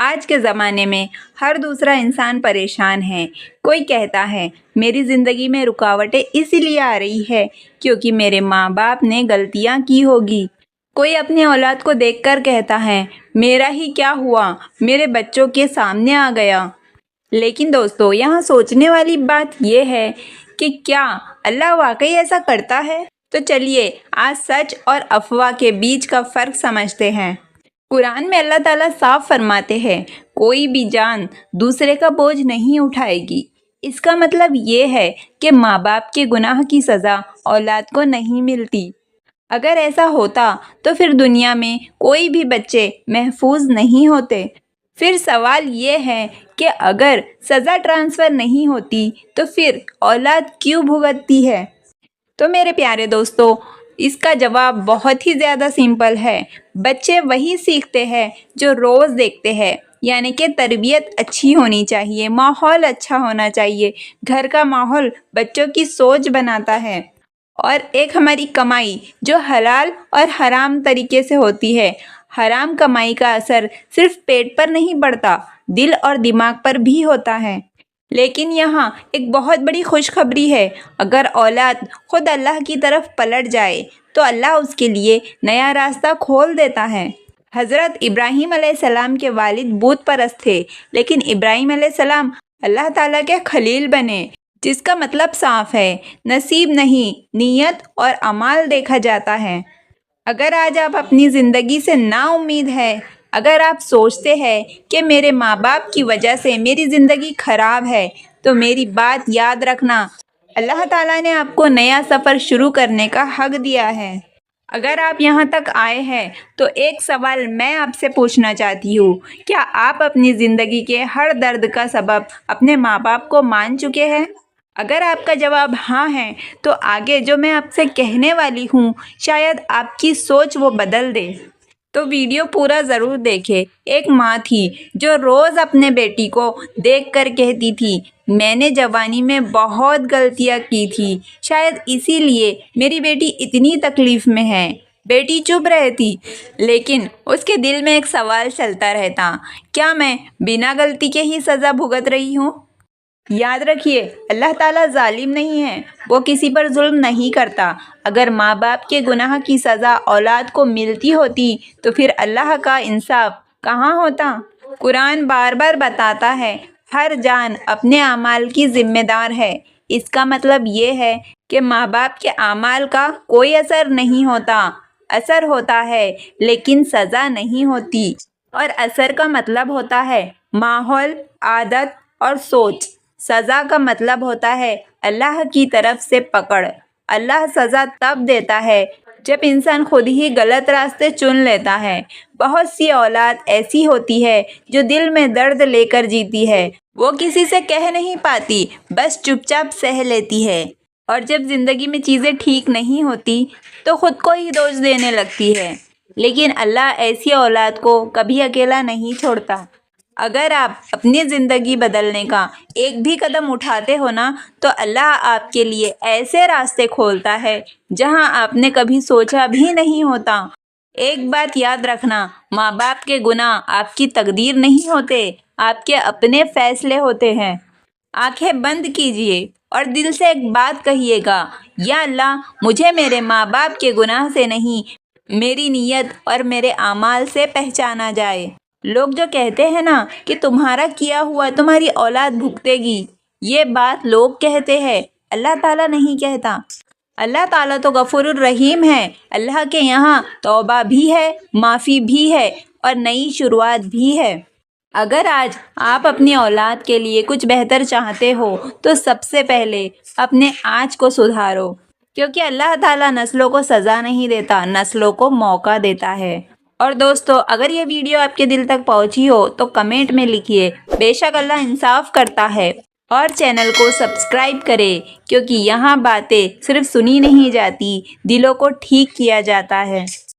آج کے زمانے میں ہر دوسرا انسان پریشان ہے۔ کوئی کہتا ہے میری زندگی میں رکاوٹیں اسی لیے آ رہی ہے کیونکہ میرے ماں باپ نے غلطیاں کی ہوگی۔ کوئی اپنی اولاد کو دیکھ کر کہتا ہے میرا ہی کیا ہوا، میرے بچوں کے سامنے آ گیا۔ لیکن دوستو، یہاں سوچنے والی بات یہ ہے کہ کیا اللہ واقعی ایسا کرتا ہے؟ تو چلیے آج سچ اور افواہ کے بیچ کا فرق سمجھتے ہیں۔ قرآن میں اللہ تعالیٰ صاف فرماتے ہیں کوئی بھی جان دوسرے کا بوجھ نہیں اٹھائے گی۔ اس کا مطلب یہ ہے کہ ماں باپ کے گناہ کی سزا اولاد کو نہیں ملتی۔ اگر ایسا ہوتا تو پھر دنیا میں کوئی بھی بچے محفوظ نہیں ہوتے۔ پھر سوال یہ ہے کہ اگر سزا ٹرانسفر نہیں ہوتی تو پھر اولاد کیوں بھگتتی ہے؟ تو میرے پیارے دوستو، اس کا جواب بہت ہی زیادہ سمپل ہے۔ بچے وہی سیکھتے ہیں جو روز دیکھتے ہیں، یعنی کہ تربیت اچھی ہونی چاہیے، ماحول اچھا ہونا چاہیے۔ گھر کا ماحول بچوں کی سوچ بناتا ہے، اور ایک ہماری کمائی جو حلال اور حرام طریقے سے ہوتی ہے۔ حرام کمائی کا اثر صرف پیٹ پر نہیں پڑتا، دل اور دماغ پر بھی ہوتا ہے۔ لیکن یہاں ایک بہت بڑی خوشخبری ہے، اگر اولاد خود اللہ کی طرف پلٹ جائے تو اللہ اس کے لیے نیا راستہ کھول دیتا ہے۔ حضرت ابراہیم علیہ السلام کے والد بت پرست تھے، لیکن ابراہیم علیہ السلام اللہ تعالیٰ کے خلیل بنے، جس کا مطلب صاف ہے، نصیب نہیں، نیت اور اعمال دیکھا جاتا ہے۔ اگر آج آپ اپنی زندگی سے نا امید ہے، اگر آپ سوچتے ہیں کہ میرے ماں باپ کی وجہ سے میری زندگی خراب ہے، تو میری بات یاد رکھنا، اللہ تعالیٰ نے آپ کو نیا سفر شروع کرنے کا حق دیا ہے۔ اگر آپ یہاں تک آئے ہیں تو ایک سوال میں آپ سے پوچھنا چاہتی ہوں، کیا آپ اپنی زندگی کے ہر درد کا سبب اپنے ماں باپ کو مان چکے ہیں؟ اگر آپ کا جواب ہاں ہے تو آگے جو میں آپ سے کہنے والی ہوں شاید آپ کی سوچ وہ بدل دے۔ تو ویڈیو پورا ضرور دیکھیں۔ ایک ماں تھی جو روز اپنے بیٹی کو دیکھ کر کہتی تھی میں نے جوانی میں بہت غلطیاں کی تھی، شاید اسی لیے میری بیٹی اتنی تکلیف میں ہے۔ بیٹی چپ رہتی، لیکن اس کے دل میں ایک سوال چلتا رہتا، کیا میں بنا غلطی کے ہی سزا بھگت رہی ہوں؟ یاد رکھیے، اللہ تعالیٰ ظالم نہیں ہے، وہ کسی پر ظلم نہیں کرتا۔ اگر ماں باپ کے گناہ کی سزا اولاد کو ملتی ہوتی تو پھر اللہ کا انصاف کہاں ہوتا؟ قرآن بار بار بتاتا ہے ہر جان اپنے اعمال کی ذمہ دار ہے۔ اس کا مطلب یہ ہے کہ ماں باپ کے اعمال کا کوئی اثر نہیں ہوتا۔ اثر ہوتا ہے لیکن سزا نہیں ہوتی، اور اثر کا مطلب ہوتا ہے ماحول، عادت اور سوچ۔ سزا کا مطلب ہوتا ہے اللہ کی طرف سے پکڑ۔ اللہ سزا تب دیتا ہے جب انسان خود ہی غلط راستے چن لیتا ہے۔ بہت سی اولاد ایسی ہوتی ہے جو دل میں درد لے کر جیتی ہے، وہ کسی سے کہہ نہیں پاتی، بس چپ چاپ سہ لیتی ہے، اور جب زندگی میں چیزیں ٹھیک نہیں ہوتی تو خود کو ہی دوش دینے لگتی ہے۔ لیکن اللہ ایسی اولاد کو کبھی اکیلا نہیں چھوڑتا۔ اگر آپ اپنی زندگی بدلنے کا ایک بھی قدم اٹھاتے ہو نا، تو اللہ آپ کے لیے ایسے راستے کھولتا ہے جہاں آپ نے کبھی سوچا بھی نہیں ہوتا۔ ایک بات یاد رکھنا، ماں باپ کے گناہ آپ کی تقدیر نہیں ہوتے، آپ کے اپنے فیصلے ہوتے ہیں۔ آنکھیں بند کیجئے اور دل سے ایک بات کہیے گا، یا اللہ مجھے میرے ماں باپ کے گناہ سے نہیں، میری نیت اور میرے اعمال سے پہچانا جائے۔ لوگ جو کہتے ہیں نا کہ تمہارا کیا ہوا تمہاری اولاد بھگتے گی، یہ بات لوگ کہتے ہیں، اللہ تعالیٰ نہیں کہتا۔ اللہ تعالیٰ تو غفور الرحیم ہے۔ اللہ کے یہاں توبہ بھی ہے، معافی بھی ہے، اور نئی شروعات بھی ہے۔ اگر آج آپ اپنی اولاد کے لیے کچھ بہتر چاہتے ہو تو سب سے پہلے اپنے آج کو سدھارو، کیونکہ اللہ تعالیٰ نسلوں کو سزا نہیں دیتا، نسلوں کو موقع دیتا ہے۔ اور دوستو، اگر یہ ویڈیو آپ کے دل تک پہنچی ہو تو کمنٹ میں لکھیے بے شک اللہ انصاف کرتا ہے، اور چینل کو سبسکرائب کرے، کیونکہ یہاں باتیں صرف سنی نہیں جاتی، دلوں کو ٹھیک کیا جاتا ہے۔